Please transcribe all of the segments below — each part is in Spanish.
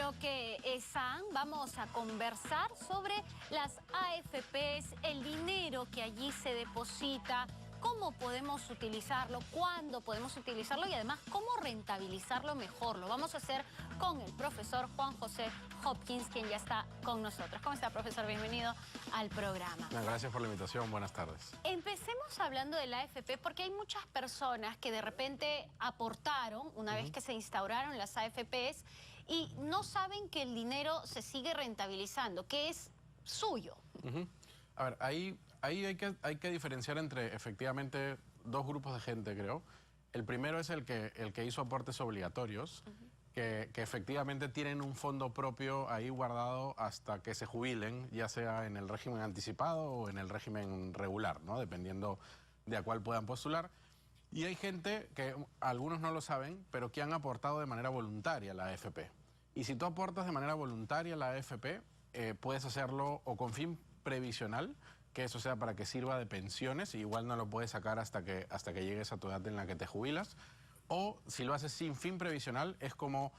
bloque ESAN vamos a conversar sobre las AFPs, el dinero que allí se deposita, cómo podemos utilizarlo, cuándo podemos utilizarlo y además cómo rentabilizarlo mejor. Lo vamos a hacer con el profesor Juan José Hopkins, quien ya está con nosotros. ¿Cómo está, profesor? Bienvenido al programa. Gracias por la invitación. Buenas tardes. Empecemos hablando de la AFP porque hay muchas personas que de repente aportaron una vez que se instauraron las AFPs y no saben que el dinero se sigue rentabilizando, que es suyo. A ver, ahí hay que diferenciar entre efectivamente dos grupos de gente, creo. El primero es el que hizo aportes obligatorios, que efectivamente tienen un fondo propio ahí guardado hasta que se jubilen, ya sea en el régimen anticipado o en el régimen regular, ¿no? Dependiendo de a cuál puedan postular. Y hay gente que algunos no lo saben, pero que han aportado de manera voluntaria a la AFP. Y si tú aportas de manera voluntaria a la AFP, puedes hacerlo o con fin previsional, que eso sea para que sirva de pensiones, y igual no lo puedes sacar hasta que llegues a tu edad en la que te jubilas. O si lo haces sin fin previsional, es como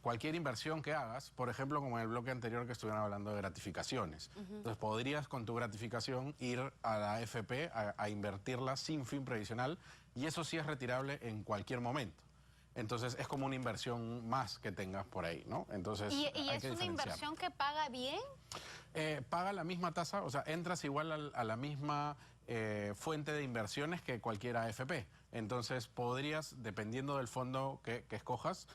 cualquier inversión que hagas, por ejemplo, como en el bloque anterior que estuvieron hablando de gratificaciones. Entonces podrías con tu gratificación ir a la AFP a invertirla sin fin previsional, y eso sí es retirable en cualquier momento. Entonces es como una inversión más que tengas por ahí, ¿no? Entonces, ¿Y es una inversión que paga bien? Paga la misma tasa, o sea, entras igual a la misma fuente de inversiones que cualquier AFP. Entonces podrías, dependiendo del fondo que escojas,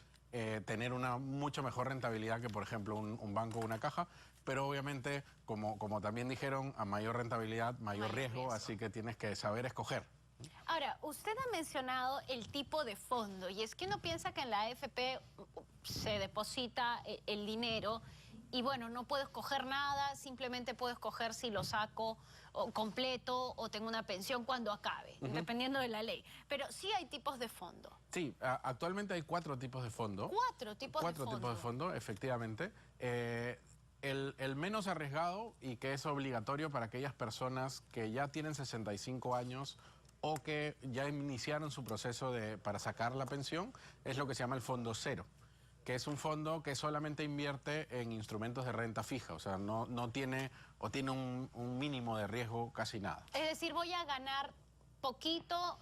tener una mucho mejor rentabilidad que, por ejemplo, un banco o una caja, pero obviamente, como también dijeron, a mayor rentabilidad, mayor riesgo, así que tienes que saber escoger. Ahora, usted ha mencionado el tipo de fondo, y es que uno piensa que en la AFP se deposita el dinero y bueno, no puedo escoger nada, simplemente puedo escoger si lo saco completo o tengo una pensión cuando acabe, dependiendo de la ley. Pero sí hay tipos de fondo. Sí, actualmente hay 4 tipos de fondo. ¿Cuatro tipos de fondo? 4 tipos de fondo, efectivamente. El menos arriesgado y que es obligatorio para aquellas personas que ya tienen 65 años o que ya iniciaron su proceso para sacar la pensión, es lo que se llama el fondo cero, que es un fondo que solamente invierte en instrumentos de renta fija, o sea, no tiene o tiene un mínimo de riesgo, casi nada. Es decir, voy a ganar poquito,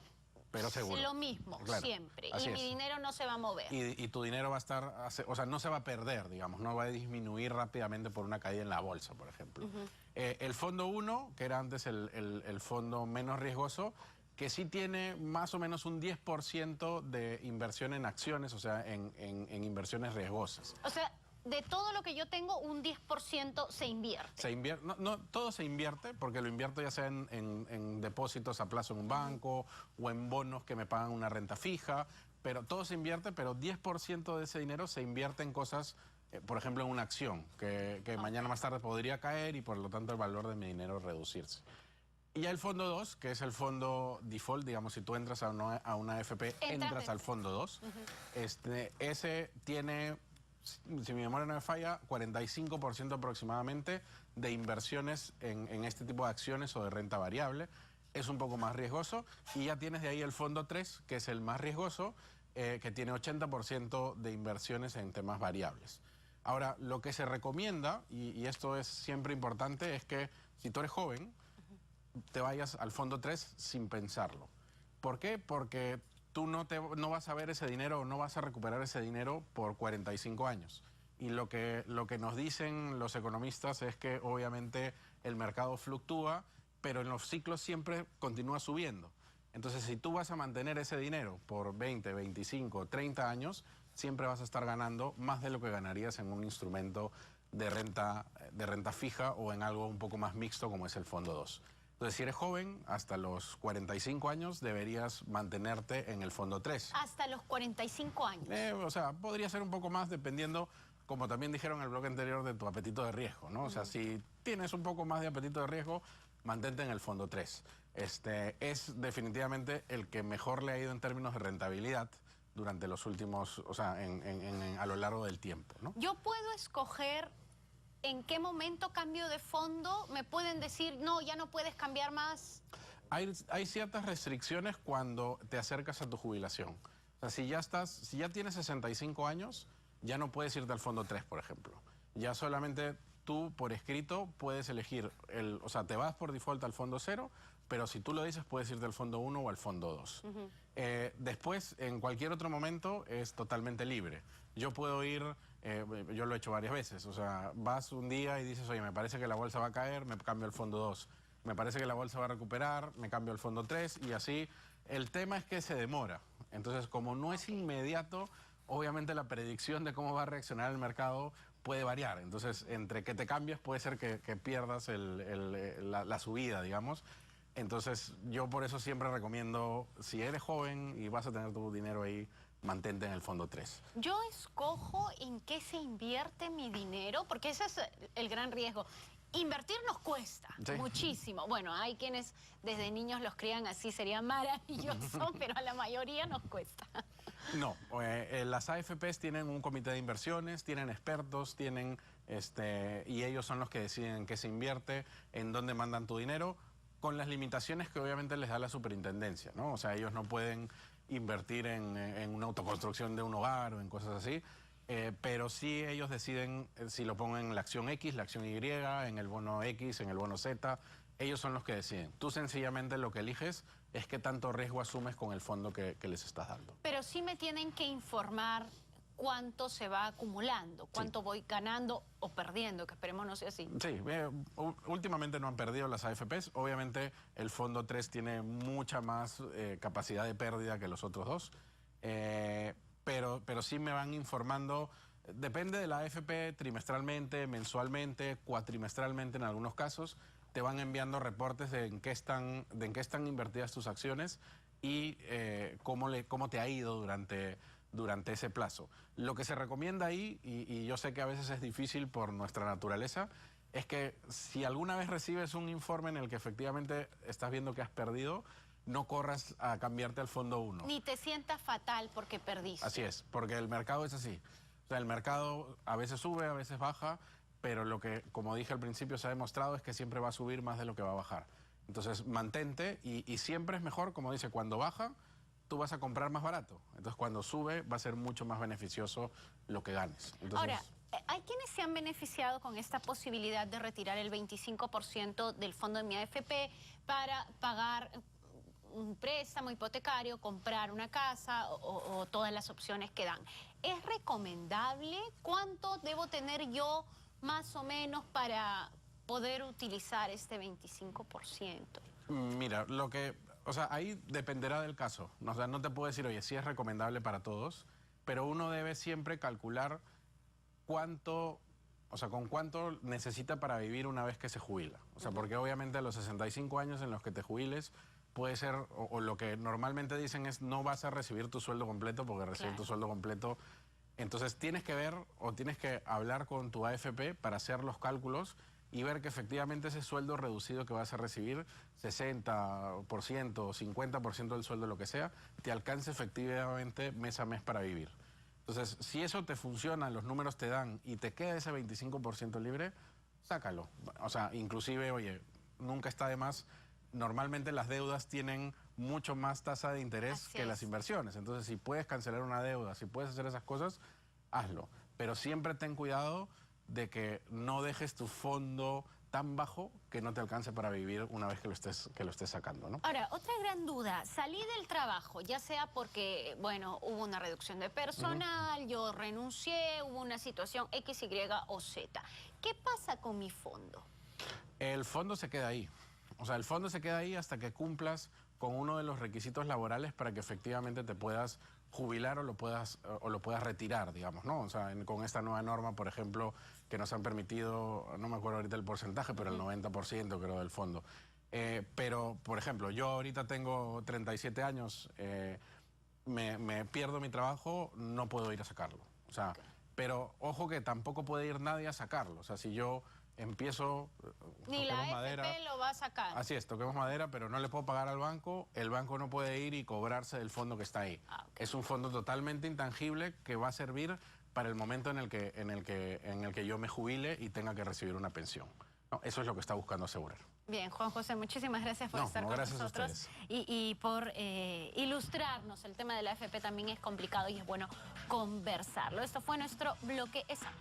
pero seguro. Lo mismo, claro, siempre. Y mi dinero no se va a mover. Y tu dinero va a estar, o sea, no se va a perder, digamos, no va a disminuir rápidamente por una caída en la bolsa, por ejemplo. El fondo 1, que era antes el fondo menos riesgoso, que sí tiene más o menos un 10% de inversión en acciones, o sea, en inversiones riesgosas. O sea, de todo lo que yo tengo, un 10% se invierte. Se invierte, no, todo se invierte, porque lo invierto ya sea en depósitos a plazo en un banco o en bonos que me pagan una renta fija, pero todo se invierte, pero 10% de ese dinero se invierte en cosas, por ejemplo, en una acción, que mañana más tarde podría caer y por lo tanto el valor de mi dinero reducirse. Y ya el fondo 2, que es el fondo default, digamos, si tú entras a una AFP, entras al fondo 2. Ese tiene, si mi memoria no me falla, 45% aproximadamente de inversiones en este tipo de acciones o de renta variable. Es un poco más riesgoso. Y ya tienes de ahí el fondo 3, que es el más riesgoso, que tiene 80% de inversiones en temas variables. Ahora, lo que se recomienda, y esto es siempre importante, es que si tú eres joven, te vayas al fondo 3 sin pensarlo. ¿Por qué? Porque tú no vas a ver ese dinero o no vas a recuperar ese dinero por 45 años. Y lo que nos dicen los economistas es que obviamente el mercado fluctúa, pero en los ciclos siempre continúa subiendo. Entonces, si tú vas a mantener ese dinero por 20, 25, 30 años, siempre vas a estar ganando más de lo que ganarías en un instrumento de renta fija o en algo un poco más mixto como es el fondo 2. Entonces, si eres joven, hasta los 45 años deberías mantenerte en el fondo 3. ¿Hasta los 45 años? O sea, podría ser un poco más dependiendo, como también dijeron en el bloque anterior, de tu apetito de riesgo, ¿no? O sea, si tienes un poco más de apetito de riesgo, mantente en el fondo 3. Es definitivamente el que mejor le ha ido en términos de rentabilidad durante los últimos, o sea, a lo largo del tiempo, ¿no? Yo puedo escoger ¿en qué momento cambio de fondo? ¿Me pueden decir, no, ya no puedes cambiar más? Hay ciertas restricciones cuando te acercas a tu jubilación. O sea, si ya tienes 65 años, ya no puedes irte al fondo 3, por ejemplo. Ya solamente tú, por escrito, puedes elegir, o sea, te vas por default al fondo 0, pero si tú lo dices, puedes irte al fondo 1 o al fondo 2. Después, en cualquier otro momento, es totalmente libre. Yo puedo ir, yo lo he hecho varias veces, o sea, vas un día y dices, oye, me parece que la bolsa va a caer, me cambio al fondo 2. Me parece que la bolsa va a recuperar, me cambio al fondo 3 y así. El tema es que se demora. Entonces, como no es inmediato, obviamente la predicción de cómo va a reaccionar el mercado puede variar. Entonces, entre que te cambies puede ser que pierdas la subida, digamos. Entonces, yo por eso siempre recomiendo, si eres joven y vas a tener tu dinero ahí, mantente en el fondo 3. Yo escojo en qué se invierte mi dinero, porque ese es el gran riesgo. Invertir nos cuesta muchísimo. Bueno, hay quienes desde niños los crían así, sería maravilloso, pero a la mayoría nos cuesta. No, las AFPs tienen un comité de inversiones, tienen expertos, y ellos son los que deciden en qué se invierte, en dónde mandan tu dinero, con las limitaciones que obviamente les da la superintendencia, ¿no? O sea, ellos no pueden invertir en una autoconstrucción de un hogar o en cosas así. Pero sí ellos deciden si lo pongo en la acción X, la acción Y, en el bono X, en el bono Z. Ellos son los que deciden. Tú sencillamente lo que eliges es qué tanto riesgo asumes con el fondo que les estás dando. Pero sí me tienen que informar cuánto se va acumulando, cuánto voy ganando o perdiendo, que esperemos no sea así. Sí, últimamente no han perdido las AFPs. Obviamente el fondo 3 tiene mucha más capacidad de pérdida que los otros dos. Pero sí me van informando, depende de la AFP, trimestralmente, mensualmente, cuatrimestralmente en algunos casos, te van enviando reportes de en qué están invertidas tus acciones y cómo te ha ido durante ese plazo. Lo que se recomienda ahí, y yo sé que a veces es difícil por nuestra naturaleza, es que si alguna vez recibes un informe en el que efectivamente estás viendo que has perdido, no corras a cambiarte al fondo 1. Ni te sientas fatal porque perdiste. Así es, porque el mercado es así. O sea, el mercado a veces sube, a veces baja, pero lo que, como dije al principio, se ha demostrado es que siempre va a subir más de lo que va a bajar. Entonces, mantente y siempre es mejor, como dice, cuando baja, tú vas a comprar más barato. Entonces, cuando sube, va a ser mucho más beneficioso lo que ganes. Entonces, ahora, hay quienes se han beneficiado con esta posibilidad de retirar el 25% del fondo de mi AFP para pagar un préstamo hipotecario, comprar una casa o todas las opciones que dan. ¿Es recomendable? ¿Cuánto debo tener yo más o menos para poder utilizar este 25%? Mira, o sea, ahí dependerá del caso. O sea, no te puedo decir, oye, sí es recomendable para todos, pero uno debe siempre calcular con cuánto necesita para vivir una vez que se jubila. O sea, porque obviamente a los 65 años en los que te jubiles, puede ser, o lo que normalmente dicen es no vas a recibir tu sueldo completo porque recibir tu sueldo completo. Entonces tienes que ver o tienes que hablar con tu AFP para hacer los cálculos y ver que efectivamente ese sueldo reducido que vas a recibir, 60%, 50% del sueldo, lo que sea, te alcance efectivamente mes a mes para vivir. Entonces, si eso te funciona, los números te dan y te queda ese 25% libre, sácalo. O sea, inclusive, oye, nunca está de más. Normalmente las deudas tienen mucho más tasa de interés que las inversiones. Entonces, si puedes cancelar una deuda, si puedes hacer esas cosas, hazlo. Pero siempre ten cuidado de que no dejes tu fondo tan bajo que no te alcance para vivir una vez que lo estés sacando, ¿no? Ahora, otra gran duda, salí del trabajo, ya sea porque, bueno, hubo una reducción de personal, yo renuncié, hubo una situación X, Y o Z. ¿Qué pasa con mi fondo? El fondo se queda ahí. O sea, el fondo se queda ahí hasta que cumplas con uno de los requisitos laborales para que efectivamente te puedas jubilar o lo puedas retirar, digamos, ¿no? O sea, con esta nueva norma, por ejemplo, que nos han permitido, no me acuerdo ahorita el porcentaje, pero el 90% creo del fondo. Pero, por ejemplo, yo ahorita tengo 37 años, me pierdo mi trabajo, no puedo ir a sacarlo. O sea, pero ojo que tampoco puede ir nadie a sacarlo. O sea, si yo empiezo... Ni la AFP lo va a sacar. Así es, toquemos madera, pero no le puedo pagar al banco, el banco no puede ir y cobrarse del fondo que está ahí. Es un fondo totalmente intangible que va a servir para el momento en el que yo me jubile y tenga que recibir una pensión. No, eso es lo que está buscando asegurar. Bien, Juan José, muchísimas gracias por estar con gracias nosotros y por ilustrarnos. El tema de la AFP también es complicado y es bueno conversarlo. Esto fue nuestro bloque ESAM.